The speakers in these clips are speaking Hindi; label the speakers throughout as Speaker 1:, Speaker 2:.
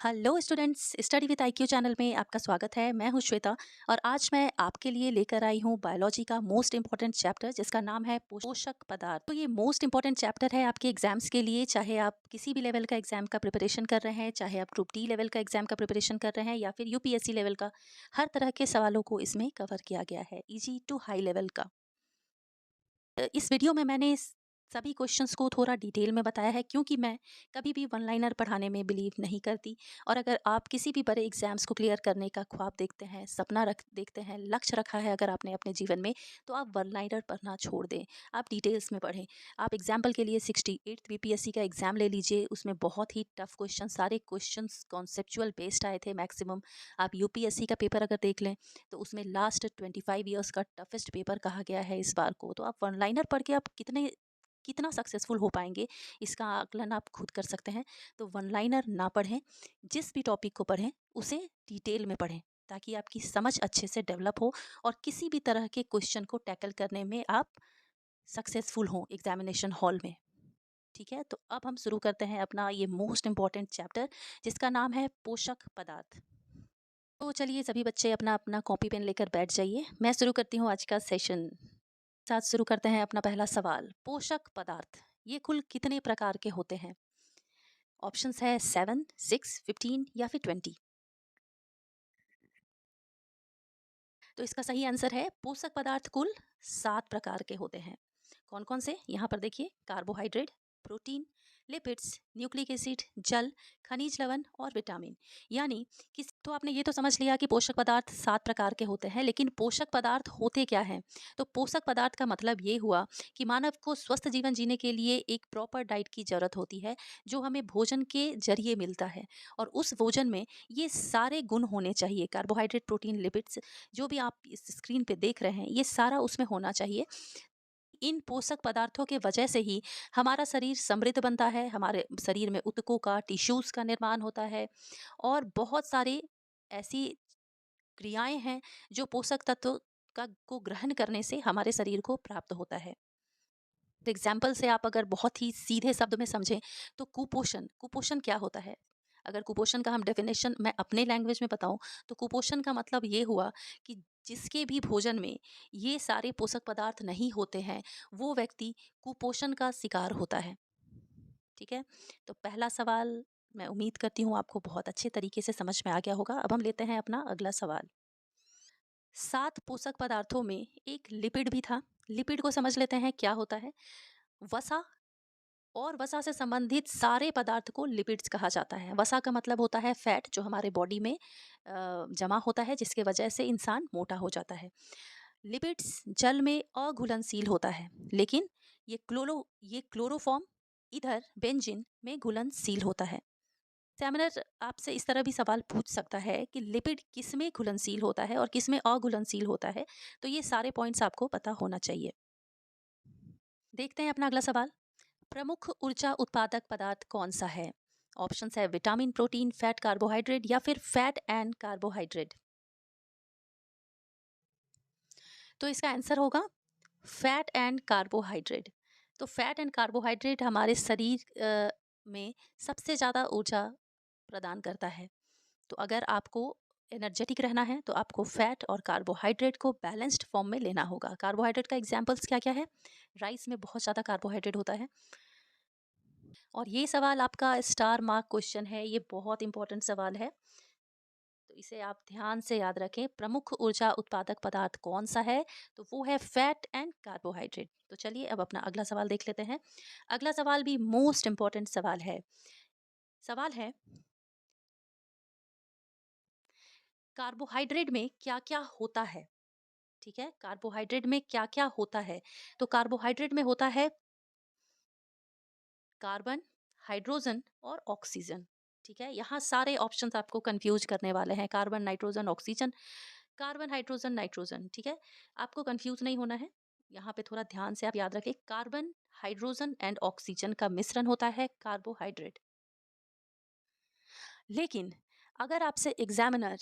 Speaker 1: Hello students, study with IQ channel में आपका स्वागत है। मैं हूं श्वेता और आज मैं आपके लिए लेकर आई हूं बायोलॉजी का मोस्ट इंपॉर्टेंट चैप्टर जिसका नाम है पोषक पदार्थ। तो ये मोस्ट इंपॉर्टेंट चैप्टर है आपके एग्जाम्स के लिए, चाहे आप किसी भी लेवल का एग्जाम का प्रिपरेशन कर रहे हैं, चाहे आप ग्रुप डी लेवल का एग्जाम का प्रिपरेशन कर रहे हैं या फिर यूपीएससी लेवल का। हर तरह के सवालों को इसमें कवर किया गया है, इजी टू हाई लेवल का। इस वीडियो में मैंने सभी क्वेश्चंस को थोड़ा डिटेल में बताया है क्योंकि मैं कभी भी वन लाइनर पढ़ाने में बिलीव नहीं करती। और अगर आप किसी भी बड़े एग्जाम्स को क्लियर करने का ख्वाब देखते हैं, सपना देखते हैं, लक्ष्य रखा है अगर आपने अपने जीवन में, तो आप वन लाइनर पढ़ना छोड़ दें, आप डिटेल्स में पढ़ें। आप एग्जाम्पल के लिए 68th बीपीएससी का एग्जाम ले लीजिए, उसमें बहुत ही टफ क्वेश्चन, सारे क्वेश्चन कॉन्सेप्चुअल बेस्ड आए थे मैक्सिमम। आप यूपीएससी का पेपर अगर देख लें तो उसमें लास्ट 25 ईयर्स का टफेस्ट पेपर कहा गया है इस बार को। तो आप वन लाइनर पढ़ के आप कितना सक्सेसफुल हो पाएंगे, इसका आकलन आप खुद कर सकते हैं। तो वन लाइनर ना पढ़ें, जिस भी टॉपिक को पढ़ें उसे डिटेल में पढ़ें ताकि आपकी समझ अच्छे से डेवलप हो और किसी भी तरह के क्वेश्चन को टैकल करने में आप सक्सेसफुल हों एग्जामिनेशन हॉल में। ठीक है, तो अब हम शुरू करते हैं अपना ये मोस्ट इंपॉर्टेंट चैप्टर जिसका नाम है पोषक पदार्थ। तो चलिए सभी बच्चे अपना अपना कॉपी पेन लेकर बैठ जाइए, मैं शुरू करती हूँ आज का सेशन। साथ शुरू करते हैं अपना पहला सवाल। पोषक पदार्थ ये कुल कितने प्रकार के होते हैं? ऑप्शंस है 7, 6, 15 या फिर 20। तो इसका सही आंसर है पोषक पदार्थ कुल 7 प्रकार के होते हैं। कौन कौन से? यहाँ पर देखिए, carbohydrate, protein, lipids, nucleic acid, जल, खनिज लवण और विटामिन। यानी किस तो आपने ये तो समझ लिया कि पोषक पदार्थ 7 प्रकार के होते हैं, लेकिन पोषक पदार्थ होते क्या हैं? तो पोषक पदार्थ का मतलब ये हुआ कि मानव को स्वस्थ जीवन जीने के लिए एक प्रॉपर डाइट की जरूरत होती है जो हमें भोजन के जरिए मिलता है। और उस भोजन में ये सारे गुण होने चाहिए, कार्बोहाइड्रेट, प्रोटीन, लिपिड्स, जो भी आप इस स्क्रीन पे देख रहे हैं ये सारा उसमें होना चाहिए। इन पोषक पदार्थों के वजह से ही हमारा शरीर समृद्ध बनता है, हमारे शरीर में ऊतकों का, टिश्यूज का निर्माण होता है और बहुत सारी ऐसी क्रियाएं हैं जो पोषक तत्व का को ग्रहण करने से हमारे शरीर को प्राप्त होता है। एग्जाम्पल से आप अगर बहुत ही सीधे शब्द में समझें तो कुपोषण, कुपोषण क्या होता है? अगर कुपोषण का हम डेफिनेशन मैं अपने लैंग्वेज में बताऊं तो कुपोषण का मतलब ये हुआ कि जिसके भी भोजन में ये सारे पोषक पदार्थ नहीं होते हैं वो व्यक्ति कुपोषण का शिकार होता है। ठीक है, तो पहला सवाल मैं उम्मीद करती हूँ आपको बहुत अच्छे तरीके से समझ में आ गया होगा। अब हम लेते हैं अपना अगला सवाल। 7 पोषक पदार्थों में एक लिपिड भी था। लिपिड को समझ लेते हैं क्या होता है। वसा और वसा से संबंधित सारे पदार्थ को लिपिड्स कहा जाता है। वसा का मतलब होता है फैट जो हमारे बॉडी में जमा होता है जिसके वजह से इंसान मोटा हो जाता है। लिपिड्स जल में अघुलनशील होता है, लेकिन ये क्लोरोफॉर्म इधर बेंजीन में घुलनशील होता है। एग्जामिनर आपसे इस तरह भी सवाल पूछ सकता है कि लिपिड किस में घुलनशील होता है और किस में अघुलनशील होता है, तो ये सारे पॉइंट्स आपको पता होना चाहिए। देखते हैं अपना अगला सवाल। प्रमुख ऊर्जा उत्पादक पदार्थ कौन सा है? ऑप्शंस है विटामिन, प्रोटीन, फैट, कार्बोहाइड्रेट या फिर फैट एंड कार्बोहाइड्रेट। तो इसका आंसर होगा फैट एंड कार्बोहाइड्रेट। तो फैट एंड कार्बोहाइड्रेट हमारे शरीर में सबसे ज़्यादा ऊर्जा प्रदान करता है। तो अगर आपको एनर्जेटिक रहना है तो आपको फैट और कार्बोहाइड्रेट को बैलेंस्ड फॉर्म में लेना होगा। कार्बोहाइड्रेट का एग्जांपल्स क्या क्या है? राइस में बहुत ज़्यादा कार्बोहाइड्रेट होता है। और ये सवाल आपका स्टार मार्क क्वेश्चन है, ये बहुत इंपॉर्टेंट सवाल है, तो इसे आप ध्यान से याद रखें। प्रमुख ऊर्जा उत्पादक पदार्थ कौन सा है? तो वो है फैट एंड कार्बोहाइड्रेट। तो चलिए अब अपना अगला सवाल देख लेते हैं। अगला सवाल भी मोस्ट इंपॉर्टेंट सवाल है। सवाल है कार्बोहाइड्रेट में क्या क्या होता है? ठीक है, कार्बोहाइड्रेट में क्या क्या होता है? तो कार्बोहाइड्रेट में होता है कार्बन, हाइड्रोजन और ऑक्सीजन। ठीक है, यहाँ सारे ऑप्शंस आपको कंफ्यूज करने वाले हैं। Carbon, nitrogen, oxygen, carbon, hydrogen, nitrogen. ठीक है, आपको कंफ्यूज नहीं होना है। यहाँ पे थोड़ा ध्यान से आप याद रखें, कार्बन, हाइड्रोजन एंड ऑक्सीजन का मिश्रण होता है कार्बोहाइड्रेट। लेकिन अगर आपसे एग्जामिनर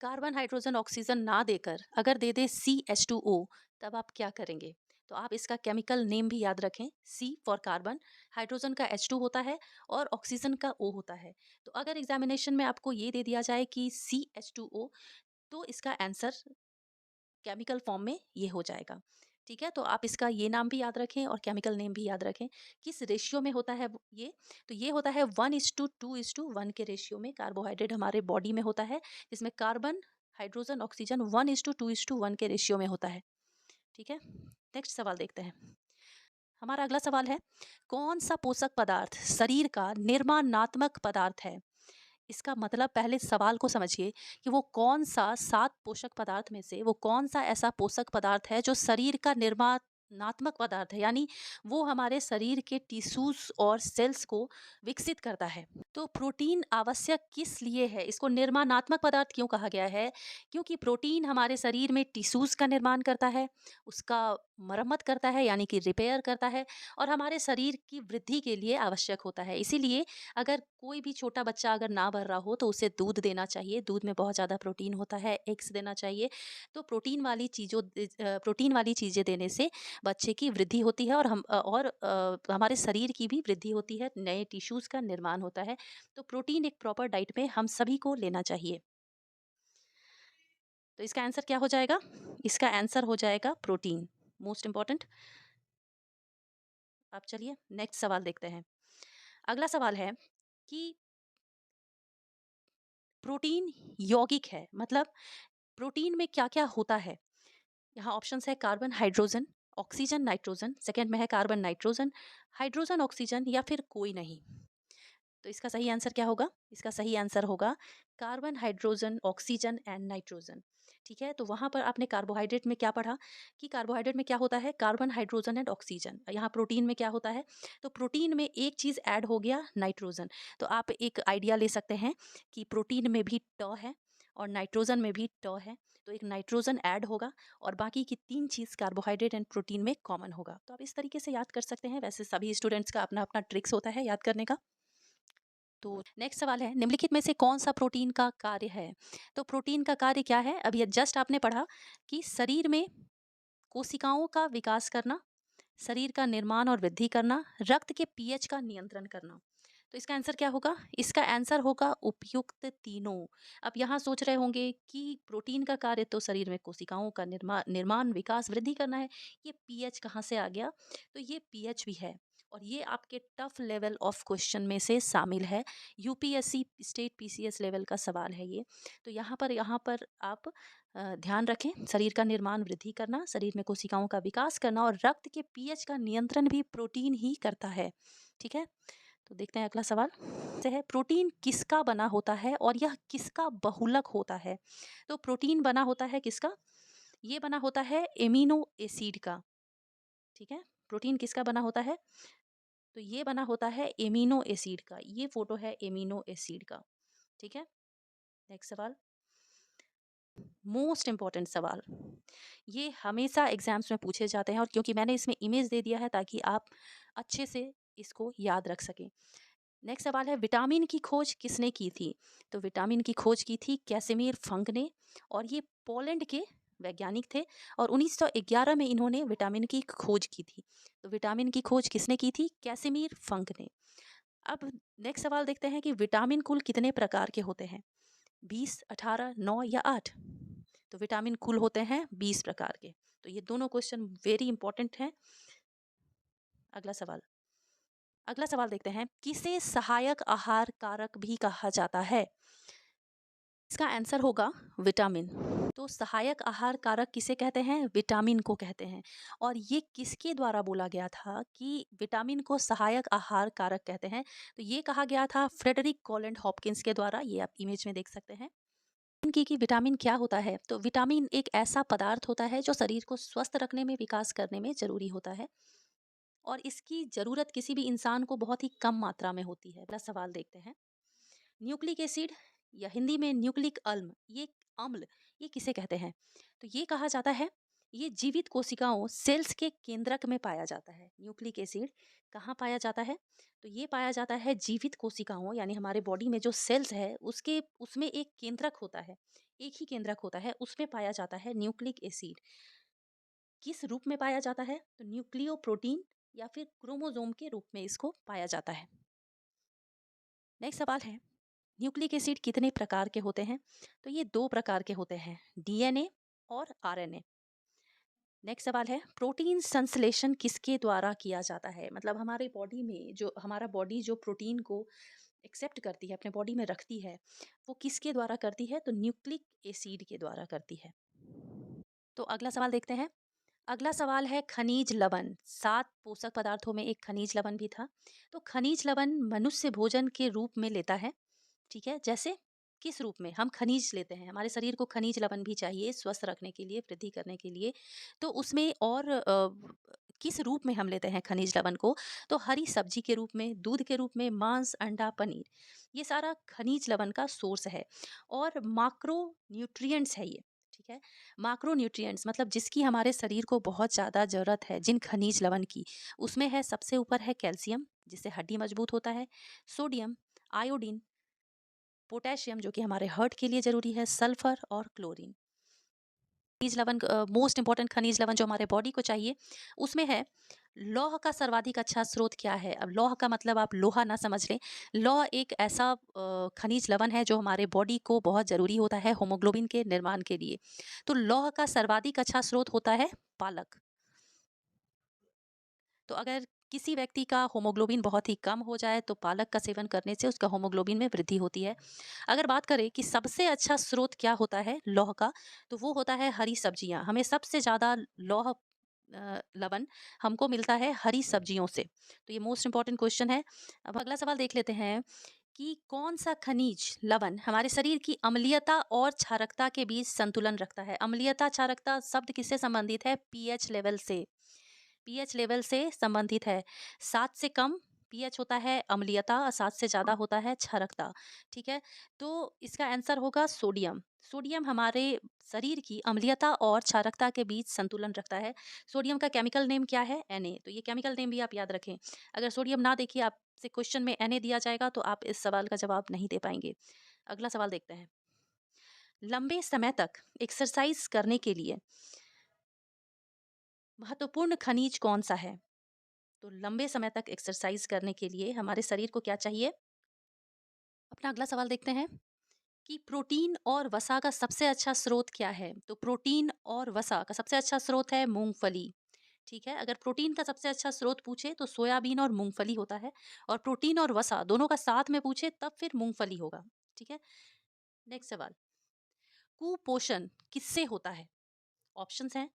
Speaker 1: कार्बन, हाइड्रोजन, ऑक्सीजन ना देकर अगर दे दे CH2O, तब आप क्या करेंगे? तो आप इसका केमिकल नेम भी याद रखें, C फॉर कार्बन, हाइड्रोजन का H2 होता है और ऑक्सीजन का O होता है। तो अगर एग्जामिनेशन में आपको ये दे दिया जाए कि CH2O, तो इसका आंसर केमिकल फॉर्म में ये हो जाएगा। ठीक है, तो आप इसका ये नाम भी याद रखें और केमिकल नेम भी याद रखें। किस रेशियो में होता है ये? तो ये होता है 1:2:1 के रेशियो में कार्बोहाइड्रेट हमारे बॉडी में होता है, जिसमें कार्बन, हाइड्रोजन, ऑक्सीजन 1:2:1 के रेशियो में होता है। ठीक है, नेक्स्ट सवाल देखते हैं। हमारा अगला सवाल है, कौन सा पोषक पदार्थ शरीर का निर्माणात्मक पदार्थ है? इसका मतलब पहले सवाल को समझिए कि वो कौन सा 7 पोषक पदार्थ में से वो कौन सा ऐसा पोषक पदार्थ है जो शरीर का निर्माणात्मक पदार्थ है, यानी वो हमारे शरीर के टिश्यूज और सेल्स को विकसित करता है। तो प्रोटीन आवश्यक किस लिए है? इसको निर्माणात्मक पदार्थ क्यों कहा गया है? क्योंकि प्रोटीन हमारे शरीर में टिश्यूज का निर्माण करता है, उसका मरम्मत करता है यानी कि रिपेयर करता है, और हमारे शरीर की वृद्धि के लिए आवश्यक होता है। इसीलिए अगर कोई भी छोटा बच्चा अगर ना भर रहा हो तो उसे दूध देना चाहिए। दूध में बहुत ज़्यादा प्रोटीन होता है, एग्स देना चाहिए। तो प्रोटीन वाली चीज़ें देने से बच्चे की वृद्धि होती है और हमारे शरीर की भी वृद्धि होती है, नए टिश्यूज़ का निर्माण होता है। तो प्रोटीन एक प्रॉपर डाइट में हम सभी को लेना चाहिए। तो इसका आंसर क्या हो जाएगा? इसका आंसर हो जाएगा प्रोटीन, मोस्ट इंपॉर्टेंट। अब चलिए नेक्स्ट सवाल देखते हैं। अगला सवाल है कि प्रोटीन यौगिक है, मतलब प्रोटीन में क्या क्या होता है? यहाँ ऑप्शंस है carbon, hydrogen, oxygen, nitrogen. Second में है कार्बन, नाइट्रोजन, हाइड्रोजन, ऑक्सीजन, या फिर कोई नहीं। तो इसका सही आंसर क्या होगा? इसका सही आंसर होगा carbon, hydrogen, oxygen and nitrogen. ठीक है, तो वहां पर आपने कार्बोहाइड्रेट में क्या पढ़ा कि कार्बोहाइड्रेट में क्या होता है? Carbon, hydrogen and oxygen. यहाँ प्रोटीन में क्या होता है? तो प्रोटीन में एक चीज ऐड हो गया, नाइट्रोजन। तो आप एक आइडिया ले सकते हैं कि प्रोटीन में भी ट है और नाइट्रोजन में भी ट है, तो एक नाइट्रोजन ऐड होगा और बाकी की 3 चीज़ कार्बोहाइड्रेट एंड प्रोटीन में कॉमन होगा। तो आप इस तरीके से याद कर सकते हैं। वैसे सभी स्टूडेंट्स का अपना अपना ट्रिक्स होता है याद करने का। तो नेक्स्ट सवाल है, निम्नलिखित में से कौन सा प्रोटीन का कार्य है? तो प्रोटीन का कार्य क्या है? अभी जस्ट आपने पढ़ा कि शरीर में कोशिकाओं का विकास करना, शरीर का निर्माण और वृद्धि करना, रक्त के पीएच का नियंत्रण करना। तो इसका आंसर क्या होगा? इसका आंसर होगा उपयुक्त तीनों। अब यहाँ सोच रहे होंगे कि प्रोटीन का कार्य तो शरीर में कोशिकाओं का निर्माण, विकास, वृद्धि करना है, ये पीएच कहाँ से आ गया? तो ये पीएच भी है और ये आपके टफ लेवल ऑफ क्वेश्चन में से शामिल है। यूपीएससी स्टेट पीसीएस लेवल का सवाल है ये। तो यहाँ पर आप ध्यान रखें, शरीर का निर्माण, वृद्धि करना, शरीर में कोशिकाओं का विकास करना और रक्त के पीएच का नियंत्रण भी प्रोटीन ही करता है। ठीक है, तो देखते हैं अगला सवाल से है, प्रोटीन किसका बना होता है और यह किसका बहुलक होता है? तो प्रोटीन बना होता है किसका? ये बना होता है एमिनो एसिड का। ठीक है, प्रोटीन किसका बना होता है? तो ये बना होता है एमिनो एसिड का। ये फोटो है एमिनो एसिड का। ठीक है, नेक्स्ट सवाल, मोस्ट इंपॉर्टेंट सवाल, ये हमेशा एग्जाम्स में पूछे जाते हैं और क्योंकि मैंने इसमें इमेज दे दिया है ताकि आप अच्छे से इसको याद रख सकें। नेक्स्ट सवाल है, विटामिन की खोज किसने की थी? तो विटामिन की खोज की थी कैसिमिर फंक ने और ये पोलैंड के वैज्ञानिक थे और 1911 में इन्होंने विटामिन की खोज की थी। तो विटामिन की खोज किसने की थी? कैसिमिर फंक ने। अब नेक्स्ट सवाल देखते हैं कि विटामिन कुल कितने प्रकार के होते हैं? 20, 18, 9 या 8? तो विटामिन कुल होते हैं 20 प्रकार के। तो ये दोनों क्वेश्चन वेरी इंपॉर्टेंट हैं। अगला सवाल देखते हैं, किसे सहायक आहार कारक भी कहा जाता है? इसका आंसर होगा विटामिन। तो सहायक आहार कारक किसे कहते हैं? विटामिन को कहते हैं। और ये किसके द्वारा बोला गया था कि विटामिन को सहायक आहार कारक कहते हैं? तो ये कहा गया था फ्रेडरिक कॉलैंड हॉपकिंस के द्वारा। ये आप इमेज में देख सकते हैं कि विटामिन क्या होता है। तो विटामिन एक ऐसा पदार्थ होता है जो शरीर को स्वस्थ रखने में, विकास करने में जरूरी होता है और इसकी ज़रूरत किसी भी इंसान को बहुत ही कम मात्रा में होती है। अगला सवाल देखते हैं, न्यूक्लिक एसिड या हिंदी में न्यूक्लिक अम्ल ये किसे कहते हैं? तो ये कहा जाता है, ये जीवित कोशिकाओं, सेल्स के केंद्रक में पाया जाता है। न्यूक्लिक एसिड कहाँ पाया जाता है? तो ये पाया जाता है जीवित कोशिकाओं, यानी हमारे बॉडी में जो सेल्स है उसके उसमें एक केंद्रक होता है, एक ही केंद्रक होता है, उसमें पाया जाता है न्यूक्लिक एसिड। किस रूप में पाया जाता है? तो न्यूक्लियोप्रोटीन या फिर क्रोमोसोम के रूप में इसको पाया जाता है। नेक्स्ट सवाल है, न्यूक्लिक एसिड कितने प्रकार के होते हैं? तो ये 2 प्रकार के होते हैं, डीएनए और आरएनए। नेक्स्ट सवाल है, प्रोटीन संश्लेषण किसके द्वारा किया जाता है? मतलब हमारे बॉडी में जो हमारा बॉडी जो प्रोटीन को एक्सेप्ट करती है, अपने बॉडी में रखती है, वो किसके द्वारा करती है? तो न्यूक्लिक एसिड के द्वारा करती है। तो अगला सवाल देखते हैं। अगला सवाल है खनिज लवण। 7 पोषक पदार्थों में एक खनिज लवण भी था। तो खनिज लवण मनुष्य भोजन के रूप में लेता है, ठीक है? जैसे किस रूप में? हम खनिज लेते हैं, हमारे शरीर को खनिज लवण भी चाहिए स्वस्थ रखने के लिए, वृद्धि करने के लिए। तो उसमें और किस रूप में हम लेते हैं खनिज लवण को? तो हरी सब्जी के रूप में, दूध के रूप में, मांस, अंडा, पनीर। ये सारा खनिज लवण का सोर्स है और माक्रो न्यूट्रिएंट्स है ये, ठीक है? माक्रो न्यूट्रिएंट्स मतलब जिसकी हमारे शरीर को बहुत ज़्यादा ज़रूरत है, जिन खनिज लवण की, उसमें है सबसे ऊपर है कैल्शियम, जिससे हड्डी मजबूत होता है, सोडियम, आयोडीन, पोटेशियम जो कि हमारे हार्ट के लिए ज़रूरी है, सल्फर और क्लोरीन। खनिज लवण मोस्ट इंपॉर्टेंट खनिज लवण जो हमारे बॉडी को चाहिए, उसमें है लौह का सर्वाधिक अच्छा स्रोत क्या है? अब लौह का मतलब आप लोहा ना समझ लें। लौह एक ऐसा खनिज लवण है जो हमारे बॉडी को बहुत ज़रूरी होता है हीमोग्लोबिन के निर्माण के लिए। तो लौह का सर्वाधिक अच्छा स्रोत होता है पालक। तो अगर किसी व्यक्ति का हीमोग्लोबिन बहुत ही कम हो जाए तो पालक का सेवन करने से उसका हीमोग्लोबिन में वृद्धि होती है। अगर बात करें कि सबसे अच्छा स्रोत क्या होता है लौह का, तो वो होता है हरी सब्जियां। हमें सबसे ज़्यादा लौह लवण हमको मिलता है हरी सब्जियों से। तो ये मोस्ट इंपॉर्टेंट क्वेश्चन है। अब अगला सवाल देख लेते हैं कि कौन सा खनिज लवण हमारे शरीर की अम्लीयता और क्षारकता के बीच संतुलन रखता है? अम्लीयता क्षारकता शब्द किससे संबंधित है? पीएच लेवल से। पीएच लेवल से संबंधित है। 7 से कम पीएच होता है अम्लीयता और 7 से ज़्यादा होता है क्षारकता, ठीक है? तो इसका आंसर होगा सोडियम। सोडियम हमारे शरीर की अम्लीयता और क्षारकता के बीच संतुलन रखता है। सोडियम का केमिकल नेम क्या है? Na। तो ये केमिकल नेम भी आप याद रखें। अगर सोडियम ना देखिए, आपसे क्वेश्चन में Na दिया जाएगा तो आप इस सवाल का जवाब नहीं दे पाएंगे। अगला सवाल देखते हैं। लंबे समय तक एक्सरसाइज करने के लिए महत्वपूर्ण खनिज कौन सा है? तो लंबे समय तक एक्सरसाइज करने के लिए हमारे शरीर को क्या चाहिए? अपना अगला सवाल देखते हैं कि प्रोटीन और वसा का सबसे अच्छा स्रोत क्या है? तो प्रोटीन और वसा का सबसे अच्छा स्रोत है मूंगफली, ठीक है? अगर प्रोटीन का सबसे अच्छा स्रोत पूछे तो सोयाबीन और मूंगफली होता है, और प्रोटीन और वसा दोनों का साथ में पूछे तब फिर मूंगफली होगा, ठीक है? नेक्स्ट सवाल, कुपोषण किससे होता है? ऑप्शंस हैं,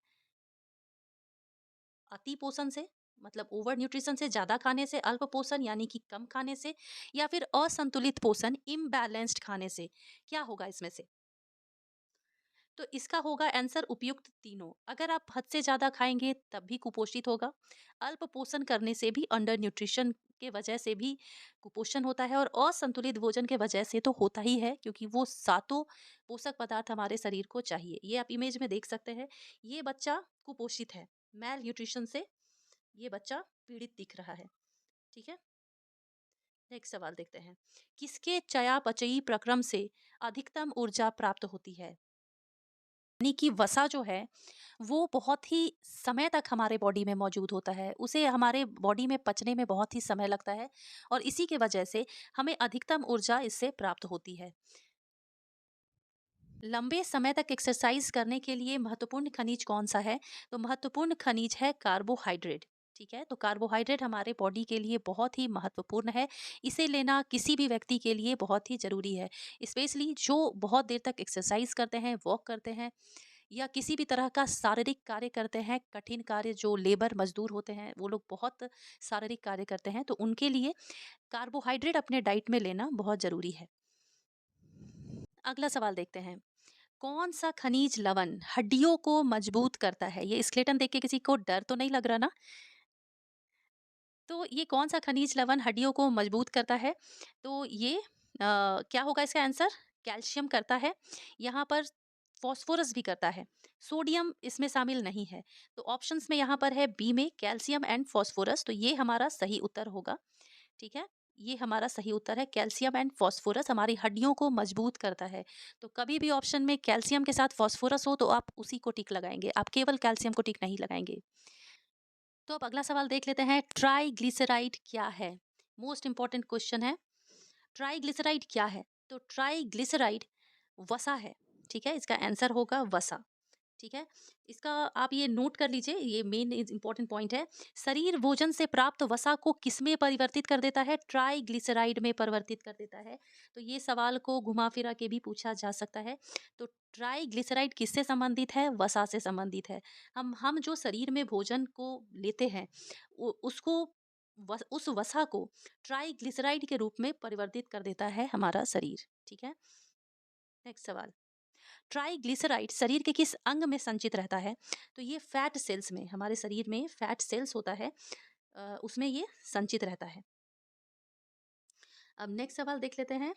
Speaker 1: अति पोषण से मतलब ओवर न्यूट्रिशन से, ज्यादा खाने से, अल्प पोषण यानी कि कम खाने से, या फिर असंतुलित पोषण इम्बैलेंस्ड खाने से। क्या होगा इसमें से? तो इसका होगा आंसर उपयुक्त तीनों। अगर आप हद से ज्यादा खाएंगे तब भी कुपोषित होगा, अल्प पोषण करने से भी, अंडर न्यूट्रिशन के वजह से भी कुपोषण होता है, और असंतुलित भोजन के वजह से तो होता ही है, क्योंकि वो सातों पोषक पदार्थ हमारे शरीर को चाहिए। ये आप इमेज में देख सकते हैं, ये बच्चा कुपोषित है, मेल न्यूट्रिशन से ये बच्चा पीड़ित दिख रहा है, ठीक है? नेक्स्ट सवाल देखते हैं, किसके चयापचयी प्रक्रम से अधिकतम ऊर्जा प्राप्त होती है? यानी कि वसा जो है वो बहुत ही समय तक हमारे बॉडी में मौजूद होता है, उसे हमारे बॉडी में पचने में बहुत ही समय लगता है, और इसी के वजह से हमें अधिकतम ऊर्जा इससे प्राप्त होती है। लंबे समय तक एक्सरसाइज करने के लिए महत्वपूर्ण खनिज कौन सा है? तो महत्वपूर्ण खनिज है कार्बोहाइड्रेट, ठीक है? तो कार्बोहाइड्रेट हमारे बॉडी के लिए बहुत ही महत्वपूर्ण है। इसे लेना किसी भी व्यक्ति के लिए बहुत ही ज़रूरी है, स्पेशली जो बहुत देर तक एक्सरसाइज करते हैं, वॉक करते हैं, या किसी भी तरह का शारीरिक कार्य करते हैं, कठिन कार्य, जो लेबर मजदूर होते हैं वो लोग बहुत शारीरिक कार्य करते हैं, तो उनके लिए कार्बोहाइड्रेट अपने डाइट में लेना बहुत ज़रूरी है। अगला सवाल देखते हैं, कौन सा खनिज लवण हड्डियों को मजबूत करता है? ये स्केलेटन देख के किसी को डर तो नहीं लग रहा ना? तो ये कौन सा खनिज लवण हड्डियों को मजबूत करता है? तो ये क्या होगा इसका आंसर? कैल्शियम करता है, यहाँ पर फॉस्फोरस भी करता है, सोडियम इसमें शामिल नहीं है। तो ऑप्शंस में यहाँ पर है बी में कैल्शियम एंड फॉस्फोरस, तो ये हमारा सही उत्तर होगा, ठीक है? ये हमारा सही उत्तर है। कैल्शियम एंड फॉस्फोरस हमारी हड्डियों को मजबूत करता है। तो कभी भी ऑप्शन में कैल्शियम के साथ फॉस्फोरस हो तो आप उसी को टिक लगाएंगे, आप केवल कैल्शियम को टिक नहीं लगाएंगे। तो अब अगला सवाल देख लेते हैं, ट्राइग्लिसराइड क्या है? मोस्ट इंपॉर्टेंट क्वेश्चन है। ट्राइग्लिसराइड क्या है? तो ट्राइग्लिसराइड वसा है। ठीक है, इसका आंसर होगा वसा। ठीक है, इसका आप ये नोट कर लीजिए, ये मेन इंपॉर्टेंट पॉइंट है। शरीर भोजन से प्राप्त वसा को किस में परिवर्तित कर देता है? ट्राइग्लिसराइड में परिवर्तित कर देता है। तो ये सवाल को घुमा फिरा के भी पूछा जा सकता है। तो ट्राइग्लिसराइड किससे संबंधित है? वसा से संबंधित है। हम जो शरीर में भोजन को लेते हैं उसको उस वसा को ट्राइग्लिसराइड के रूप में परिवर्तित कर देता है हमारा शरीर। ठीक है, नेक्स्ट सवाल, ट्राइग्लिसराइड शरीर के किस अंग में संचित रहता है? तो ये फैट सेल्स में, हमारे शरीर में फैट सेल्स होता है, उसमें ये संचित रहता है। अब नेक्स्ट सवाल देख लेते हैं,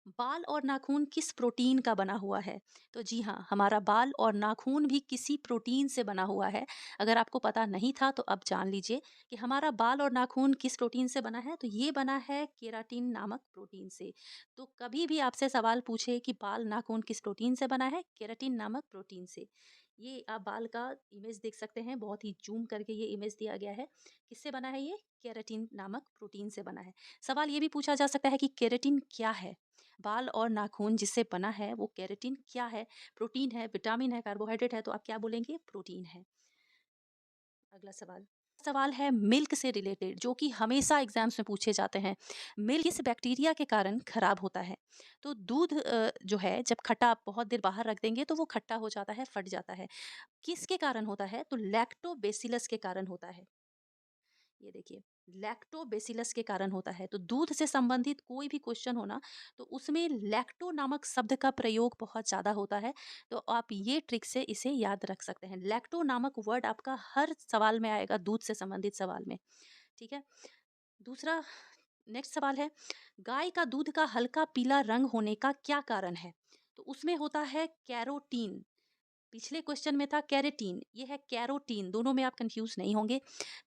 Speaker 1: बाल और नाखून किस प्रोटीन का बना हुआ है? तो जी हाँ, हमारा बाल और नाखून भी किसी प्रोटीन से बना हुआ है। अगर आपको पता नहीं था तो अब जान लीजिए कि हमारा बाल और नाखून किस प्रोटीन से बना है। तो ये बना है केराटिन नामक प्रोटीन से। तो कभी भी आपसे सवाल पूछे कि बाल नाखून किस प्रोटीन से बना है, केराटिन नामक प्रोटीन से। ये आप बाल का इमेज देख सकते हैं, बहुत ही जूम करके ये इमेज दिया गया है। किससे बना है? ये केराटिन नामक प्रोटीन से बना है। सवाल ये भी पूछा जा सकता है कि केराटिन क्या है? बाल और नाखून जिससे बना है वो केराटिन क्या है? प्रोटीन है, विटामिन है, कार्बोहाइड्रेट है? तो आप क्या बोलेंगे? प्रोटीन है। अगला सवाल, सवाल है मिल्क से रिलेटेड, जो कि हमेशा एग्जाम्स में पूछे जाते हैं। मिल्क किस बैक्टीरिया के कारण खराब होता है? तो दूध जो है, जब खट्टा आप बहुत देर बाहर रख देंगे तो वो खट्टा हो जाता है, फट जाता है। किसके कारण होता है? तो लैक्टोबेसिलस के कारण होता है। ये देखिए, लैक्टोबेसिलस के कारण होता है। तो दूध से संबंधित कोई भी क्वेश्चन होना तो उसमें लैक्टो नामक शब्द का प्रयोग बहुत ज़्यादा होता है। तो आप ये ट्रिक से इसे याद रख सकते हैं। लैक्टो नामक वर्ड आपका हर सवाल में आएगा, दूध से संबंधित सवाल में। ठीक है, दूसरा नेक्स्ट सवाल है, गाय का दूध का हल्का पीला रंग होने का क्या कारण है? तो उसमें होता है कैरोटीन। पिछले क्वेश्चन में था कैरेटीन, ये है कैरोटीन, दोनों में आप कंफ्यूज नहीं होंगे।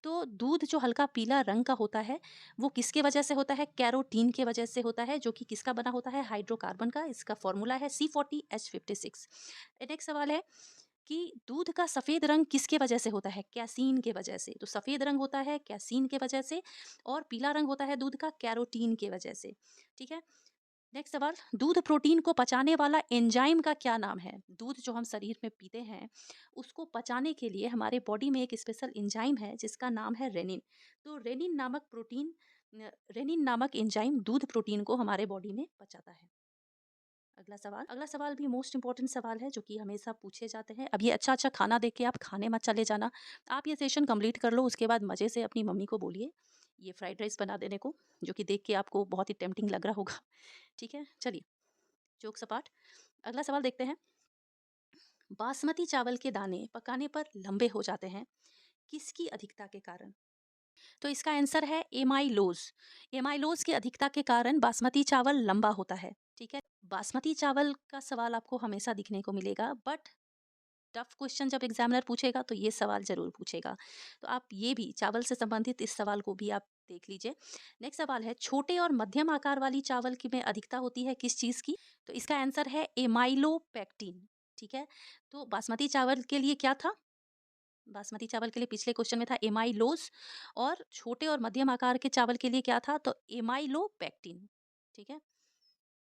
Speaker 1: तो दूध जो हल्का पीला रंग का होता है वो किसके वजह से होता है? कैरोटीन के वजह से होता है, जो कि किसका बना होता है? हाइड्रोकार्बन का। इसका फॉर्मूला है C40H56। नेक्स्ट सवाल है कि दूध का सफ़ेद रंग किसके वजह से होता है? कैसीन के वजह से। तो सफ़ेद रंग होता है कैसीन के वजह से, और पीला रंग होता है दूध का कैरोटीन के वजह से। ठीक है, नेक्स्ट सवाल, दूध प्रोटीन को पचाने वाला एंजाइम का क्या नाम है? दूध जो हम शरीर में पीते हैं उसको पचाने के लिए हमारे बॉडी में एक स्पेशल एंजाइम है जिसका नाम है रेनिन। तो रेनिन नामक एंजाइम दूध प्रोटीन को हमारे बॉडी में पचाता है। अगला सवाल भी मोस्ट इंपॉर्टेंट सवाल है, जो कि हमेशा पूछे जाते हैं। अब ये अच्छा अच्छा खाना देख के आप खाने मत चले जाना। आप ये सेशन कंप्लीट कर लो, उसके बाद मज़े से अपनी मम्मी को बोलिए ये फ्राइड राइस बना देने को, जो कि देख के आपको बहुत ही टेम्पटिंग लग रहा होगा। ठीक है, चलिए, जोक सपाट। अगला सवाल देखते हैं, बासमती चावल के दाने पकाने पर लंबे हो जाते हैं किसकी अधिकता के कारण? तो इसका आंसर है एमाइलोज। एमाइलोज की अधिकता के कारण बासमती चावल लंबा होता है। ठीक है, बासमती चावल का सवाल आपको हमेशा दिखने को मिलेगा, बट टफ क्वेश्चन जब एग्जामिनर पूछेगा तो ये सवाल जरूर पूछेगा। तो आप ये भी चावल से संबंधित इस सवाल को भी आप देख लीजिए। नेक्स्ट सवाल है, छोटे और मध्यम आकार वाली चावल की में अधिकता होती है किस चीज़ की? तो इसका आंसर है एमाइलोपेक्टिन। ठीक है, तो बासमती चावल के लिए क्या था? बासमती चावल के लिए पिछले क्वेश्चन में था एमाइलोज, और छोटे और मध्यम आकार के चावल के लिए क्या था? तो एमाइलोपेक्टिन। ठीक है,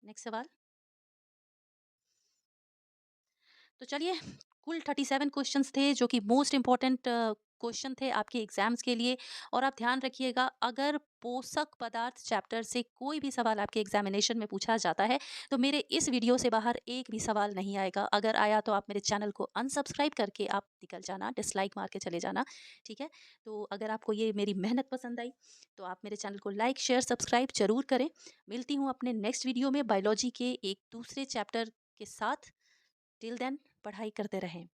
Speaker 1: नेक्स्ट सवाल। तो चलिए, कुल 37 क्वेश्चंस थे जो कि मोस्ट इम्पॉर्टेंट क्वेश्चन थे आपके एग्जाम्स के लिए। और आप ध्यान रखिएगा, अगर पोषक पदार्थ चैप्टर से कोई भी सवाल आपके एग्जामिनेशन में पूछा जाता है तो मेरे इस वीडियो से बाहर एक भी सवाल नहीं आएगा। अगर आया तो आप मेरे चैनल को अनसब्सक्राइब करके आप निकल जाना, डिसलाइक मार के चले जाना। ठीक है, तो अगर आपको ये मेरी मेहनत पसंद आई तो आप मेरे चैनल को लाइक शेयर सब्सक्राइब जरूर करें। मिलती हूँ अपने नेक्स्ट वीडियो में बायोलॉजी के एक दूसरे चैप्टर के साथ। टिल देन, पढ़ाई करते रहें।